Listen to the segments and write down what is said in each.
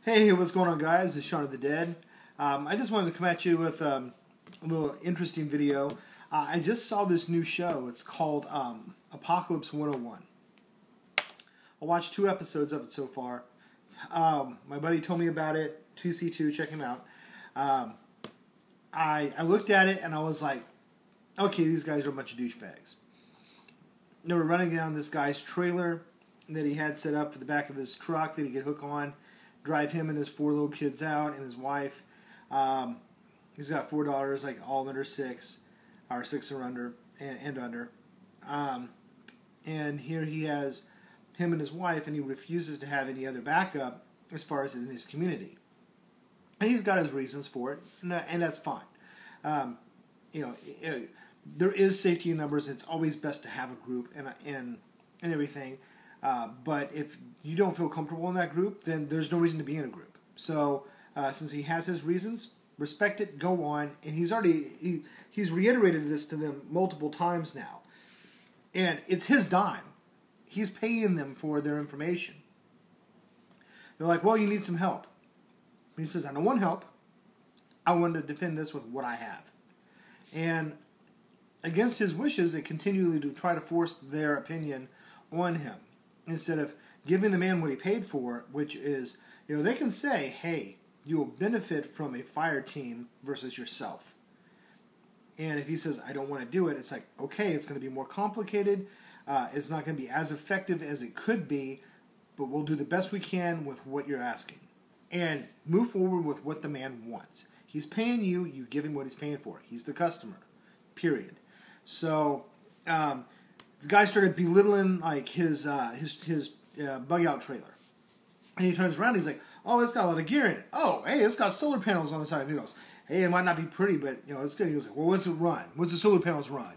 Hey, what's going on, guys? It's Shaun of the Dead. I just wanted to come at you with a little interesting video. I just saw this new show. It's called Apocalypse 101. I watched 2 episodes of it so far. My buddy told me about it. 2C2, check him out. I looked at it and I was like, okay, these guys are a bunch of douchebags. They were running down this guy's trailer that he had set up for the back of his truck that he could hook on, drive him and his 4 little kids out, and his wife. He's got 4 daughters, like all under 6, or 6 or under, and under. And here he has him and his wife, and he refuses to have any other backup as far as in his community. And he's got his reasons for it, and that's fine. There is safety in numbers. It's always best to have a group and everything. But if you don't feel comfortable in that group, then there's no reason to be in a group. So since he has his reasons, respect it, go on. And he's reiterated this to them multiple times now. And it's his dime. He's paying them for their information. They're like, well, you need some help. And he says, I don't want help. I want to defend this with what I have. And against his wishes, they continually try to force their opinion on him, instead of giving the man what he paid for, which is, they can say, hey, you will benefit from a fire team versus yourself. And if he says, I don't want to do it, it's like, okay, it's going to be more complicated. It's not going to be as effective as it could be, but we'll do the best we can with what you're asking. And move forward with what the man wants. He's paying you, you give him what he's paying for. He's the customer, period. So, the guy started belittling like his bug out trailer, and he turns around and he's like, "Oh, it's got a lot of gear in it. Oh, hey, it's got solar panels on the side." He goes, "Hey, it might not be pretty, but it's good." He goes, "Well, what's it run? What's the solar panels run?"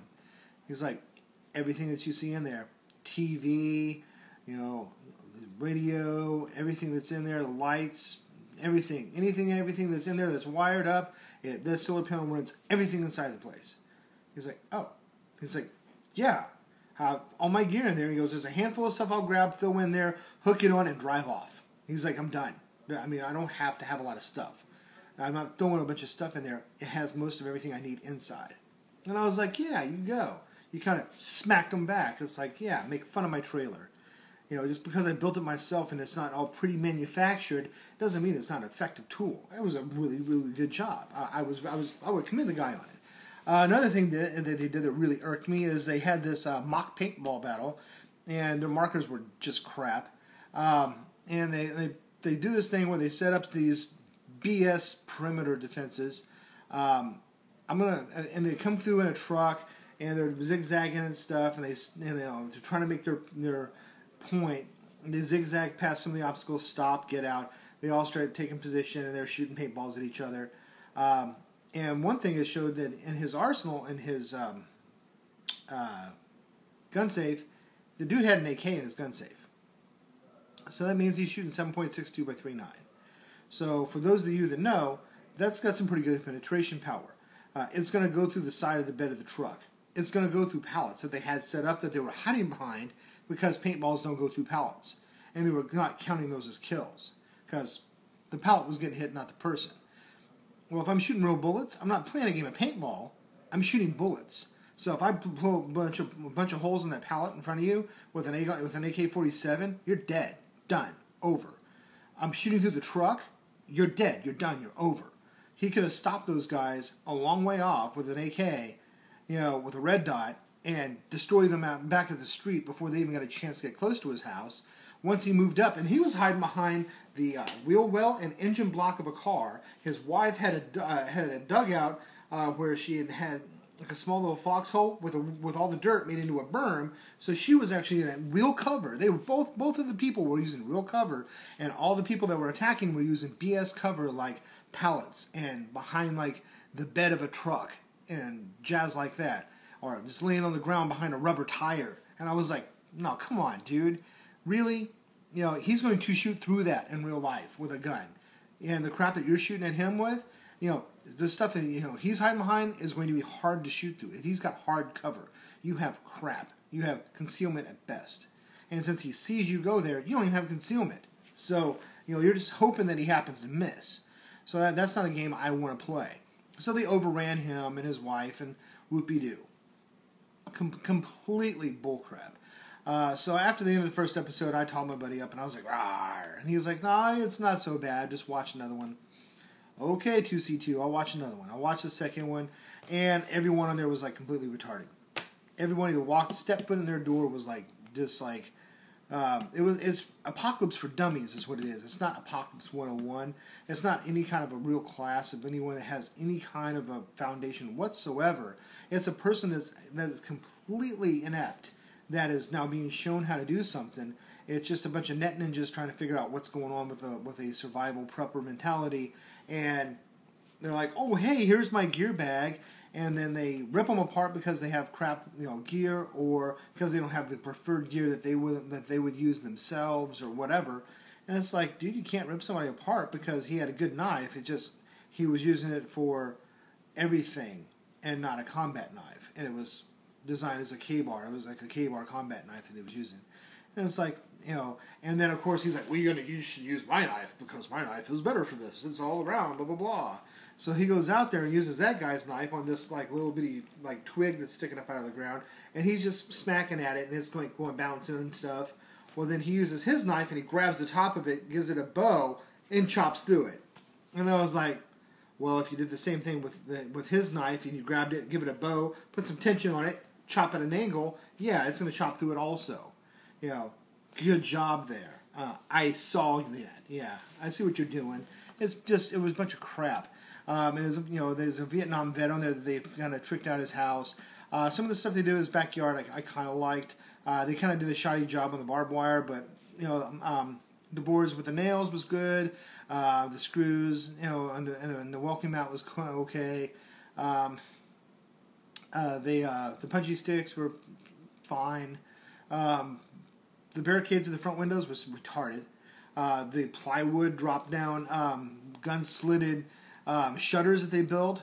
He's like, "Everything that you see in there, TV, radio, everything that's in there, the lights, everything that's in there that's wired up. This solar panel runs everything inside the place." He's like, "Oh," he's like, "Yeah. All my gear in there." He goes, "There's a handful of stuff I'll grab, throw in there, hook it on, and drive off." He's like, "I'm done. I mean, I don't have to have a lot of stuff. I'm not throwing a bunch of stuff in there. It has most of everything I need inside." And I was like, "Yeah, you go." You kind of smacked him back. It's like, yeah, make fun of my trailer. Just because I built it myself and it's not all pretty manufactured doesn't mean it's not an effective tool. It was a really, really good job. I would commend the guy on it. Another thing that they did that really irked me is they had this mock paintball battle, and their markers were just crap. And they do this thing where they set up these BS perimeter defenses. And they come through in a truck, and they're zigzagging and stuff, and they're trying to make their point. They zigzag past some of the obstacles, stop, get out. They all start taking position, and they're shooting paintballs at each other. And one thing it showed that in his arsenal, in his gun safe, the dude had an AK in his gun safe. So that means he's shooting 7.62 by 3.9. So for those of you that know, that's got some pretty good penetration power. It's going to go through the side of the bed of the truck. It's going to go through pallets that they had set up that they were hiding behind, because paintballs don't go through pallets. And they were not counting those as kills, because the pallet was getting hit, not the person. Well, if I'm shooting real bullets, I'm not playing a game of paintball. I'm shooting bullets. So if I blow a bunch of holes in that pallet in front of you with an AK-47, you're dead, done, over. I'm shooting through the truck, you're dead, you're done, you're over. He could have stopped those guys a long way off with an AK, with a red dot, and destroyed them out back of the street before they even got a chance to get close to his house. Once he moved up, and he was hiding behind the wheel well and engine block of a car. His wife had a dugout where she had like a small little foxhole with all the dirt made into a berm. So she was actually in a real cover. They were both of the people were using real cover, and all the people that were attacking were using BS cover like pallets and behind like the bed of a truck and jazz like that, or just laying on the ground behind a rubber tire. And I was like, no, come on, dude. Really? He's going to shoot through that in real life with a gun. And the crap that you're shooting at him with, the stuff that he's hiding behind is going to be hard to shoot through. He's got hard cover. You have crap. You have concealment at best. And since he sees you go there, you don't even have concealment. So You're just hoping that he happens to miss. So that's not a game I want to play. So they overran him and his wife, and whoopie-doo. Completely bullcrap. So after the end of the first episode, I called my buddy up, and I was like, "Rawr." And he was like, "Nah, it's not so bad. Just watch another one." Okay, 2C2, I'll watch another one. I'll watch the second one, and everyone on there was like completely retarded. Everyone who stepped foot in their door was like, just like, it's Apocalypse for Dummies is what it is. It's not Apocalypse 101. It's not any kind of a real class of anyone that has any kind of a foundation whatsoever. It's a person that is completely inept, that is now being shown how to do something. It's just a bunch of net ninjas trying to figure out what's going on with a survival prepper mentality, and they're like, "Oh, hey, here's my gear bag," and then they rip them apart because they have crap, gear, or because they don't have the preferred gear that they would use themselves or whatever. And it's like, dude, you can't rip somebody apart because he had a good knife. He was using it for everything and not a combat knife, and it was designed as a K-bar. It was like a K-bar combat knife that he was using, and it's like. And then of course he's like, you should use my knife because my knife is better for this. It's all around, blah blah blah. So he goes out there and uses that guy's knife on this like little bitty like twig that's sticking up out of the ground, and he's just smacking at it, and it's going bouncing and stuff. Well, then he uses his knife and he grabs the top of it, gives it a bow, and chops through it. And I was like, well, if you did the same thing with his knife and you grabbed it, give it a bow, put some tension on it, chop at an angle, yeah, it's going to chop through it also. Good job there. I saw that. Yeah, I see what you're doing. It was a bunch of crap. And there's a Vietnam vet on there that they kind of tricked out his house. Some of the stuff they did in his backyard I kind of liked. They kind of did a shoddy job on the barbed wire, but the boards with the nails was good. The screws, and the welcome mat was okay. The punchy sticks were fine. The barricades of the front windows was retarded. The plywood drop down, gun-slitted shutters that they build,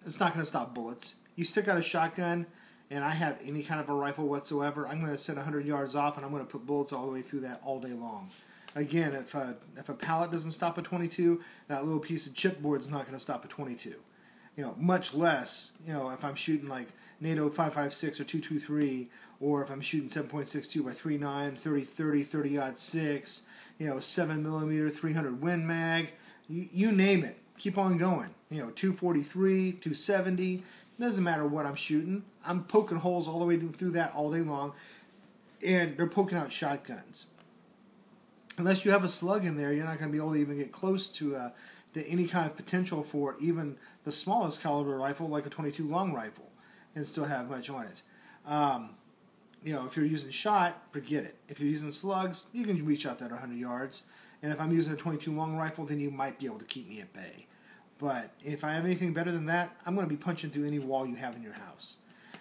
it's not going to stop bullets. You stick out a shotgun, and I have any kind of a rifle whatsoever, I'm going to set 100 yards off, and I'm going to put bullets all the way through that all day long. Again, if a pallet doesn't stop a 22, that little piece of chipboard's not going to stop a 22. Much less, if I'm shooting like NATO 5.56 or 223, or if I'm shooting 7.62 by 3.9, 30-30, 30-06, 7mm, 300 Win Mag, you name it. Keep on going. 243, 270, doesn't matter what I'm shooting. I'm poking holes all the way through that all day long, and they're poking out shotguns. Unless you have a slug in there, you're not going to be able to even get close to any kind of potential for even the smallest caliber rifle, like a 22 long rifle, and still have much on it. If you're using shot, forget it. If you're using slugs, you can reach out that 100 yards. And if I'm using a 22 long rifle, then you might be able to keep me at bay. But if I have anything better than that, I'm going to be punching through any wall you have in your house.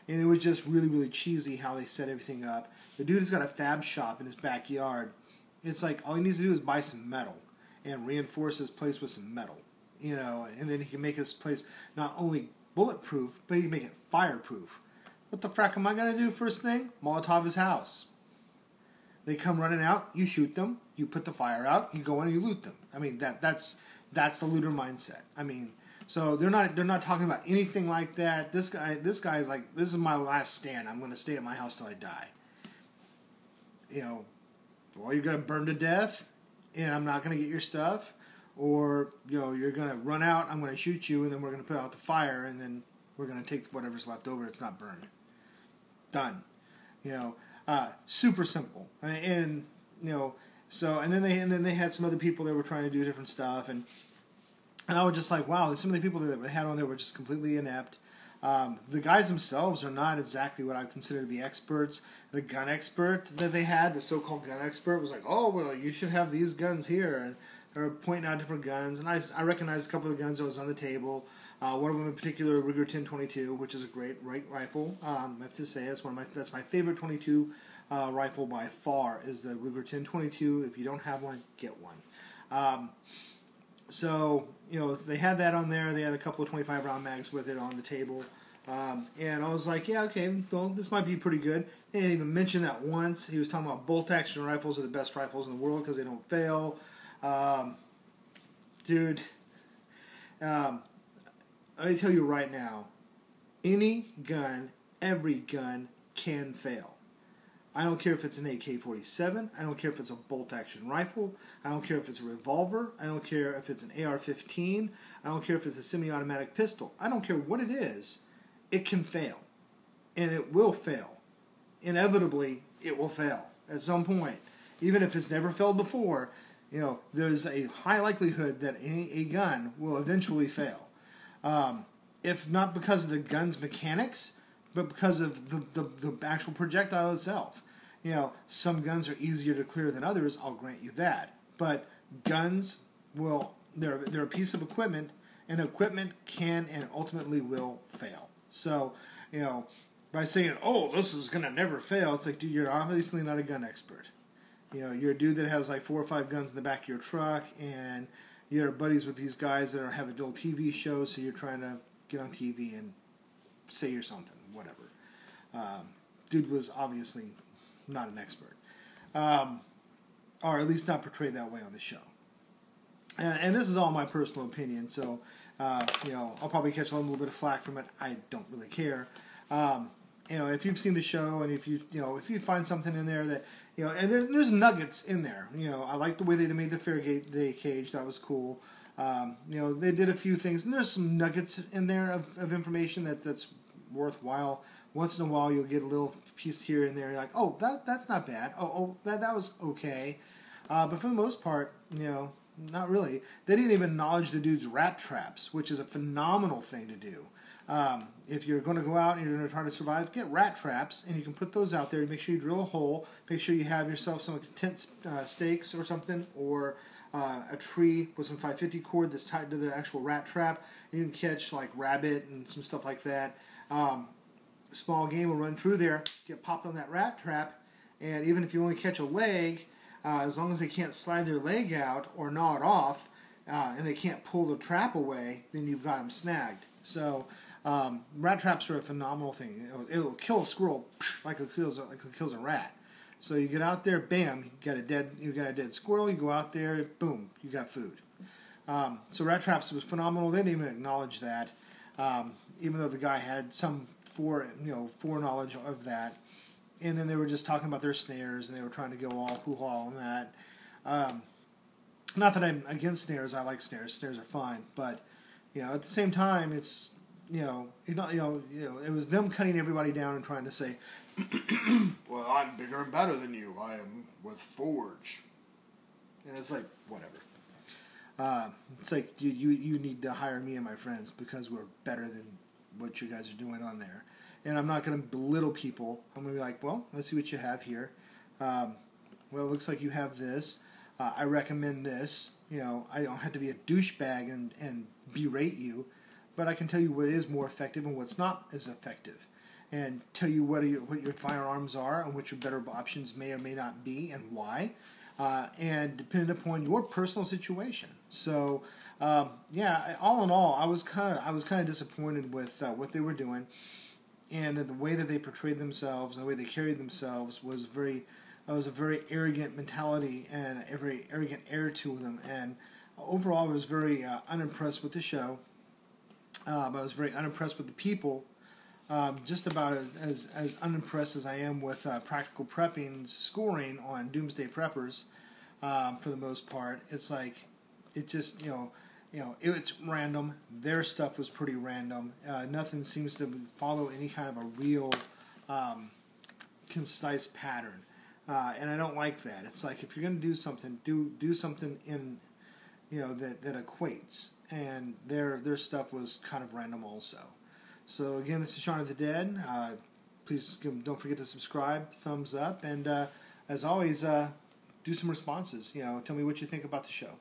And it was just really, really cheesy how they set everything up. The dude has got a fab shop in his backyard. It's like all he needs to do is buy some metal and reinforce his place with some metal. And then he can make his place not only bulletproof, but he can make it fireproof. What the frack am I going to do first thing? Molotov his house. They come running out, you shoot them, you put the fire out, you go in and you loot them. I mean, that's the looter mindset. I mean, so they're not talking about anything like that. This guy is like, this is my last stand. I'm going to stay at my house till I die. Well, you're going to burn to death, and I'm not going to get your stuff, or you're going to run out, I'm going to shoot you, and then we're going to put out the fire, and then we're going to take whatever's left over. It's not burned. Done. Super simple. And then they had some other people that were trying to do different stuff, and I was just like, wow, some of the people that they had on there were just completely inept. The guys themselves are not exactly what I consider to be experts. The gun expert that they had, the so-called gun expert, was like, oh, well, you should have these guns here, and they're pointing out different guns, and I recognized a couple of the guns that was on the table. One of them in particular, Ruger 1022, which is a great rifle. I have to say, that's my favorite 22 rifle by far, is the Ruger 1022. If you don't have one, get one. They had that on there. They had a couple of 25-round mags with it on the table. And I was like, yeah, okay, well, this might be pretty good. He didn't even mention that once. He was talking about bolt-action rifles are the best rifles in the world because they don't fail. Dude, let me tell you right now, any gun, every gun can fail. I don't care if it's an AK-47. I don't care if it's a bolt-action rifle. I don't care if it's a revolver. I don't care if it's an AR-15. I don't care if it's a semi-automatic pistol. I don't care what it is. It can fail. And it will fail. Inevitably, it will fail at some point. Even if it's never failed before, there's a high likelihood that a gun will eventually fail. If not because of the gun's mechanics, but because of the actual projectile itself. Some guns are easier to clear than others, I'll grant you that. But guns they're a piece of equipment, and equipment can and ultimately will fail. So, by saying, oh, this is going to never fail, it's like, dude, you're obviously not a gun expert. You're a dude that has like 4 or 5 guns in the back of your truck, and you're buddies with these guys that have adult TV shows, so you're trying to get on TV and say you're something, whatever. Dude was obviously not an expert. Or at least not portrayed that way on the show. And this is all my personal opinion, so, I'll probably catch a little bit of flack from it. I don't really care. If you've seen the show, and if you find something in there that, and there's nuggets in there. I like the way they made the Faraday cage. That was cool. They did a few things, and there's some nuggets in there of information that's worthwhile. Once in a while, you'll get a little piece here and there. You're like, oh, that's not bad. That was okay. But for the most part, not really. They didn't even acknowledge the dude's rat traps, which is a phenomenal thing to do. If you're going to go out and you're going to try to survive, get rat traps, and you can put those out there. Make sure you drill a hole. Make sure you have yourself some tent stakes or something, or a tree with some 550 cord that's tied to the actual rat trap. And you can catch like rabbit and some stuff like that. Small game will run through there, get popped on that rat trap, and even if you only catch a leg, as long as they can't slide their leg out or gnaw it off, and they can't pull the trap away, then you've got them snagged. So rat traps are a phenomenal thing. It'll kill a squirrel like it kills a rat. So you get out there, bam, you got a dead squirrel. You go out there, boom, you got food. So rat traps was phenomenal. They didn't even acknowledge that, even though the guy had some foreknowledge of that. And then they were just talking about their snares, and they were trying to go all hoo-ha on that. Not that I'm against snares. I like snares. Snares are fine, but at the same time, it's it was them cutting everybody down and trying to say, well, I'm bigger and better than you. I am with Forge. And it's like, whatever. It's like, dude, you need to hire me and my friends because we're better than what you guys are doing on there. And I'm not going to belittle people. I'm going to be like, well, let's see what you have here. Well, it looks like you have this. I recommend this. I don't have to be a douchebag and berate you, but I can tell you what is more effective and what's not as effective, and tell you what your firearms are and what your better options may or may not be and why, and depending upon your personal situation. So, all in all, I was kind of disappointed with what they were doing, and that the way that they portrayed themselves, the way they carried themselves was a very arrogant mentality and a very arrogant air to them. And overall, I was very unimpressed with the show. I was very unimpressed with the people. Just about as unimpressed as I am with Practical Prepping's scoring on Doomsday Preppers. For the most part, it's like it just it's random. Their stuff was pretty random. Nothing seems to follow any kind of a real concise pattern, and I don't like that. It's like if you're going to do something, do something in that equates. And their stuff was kind of random also. So again, this is Shaun of the Dead. Please don't forget to subscribe, thumbs up, and as always, do some responses. Tell me what you think about the show.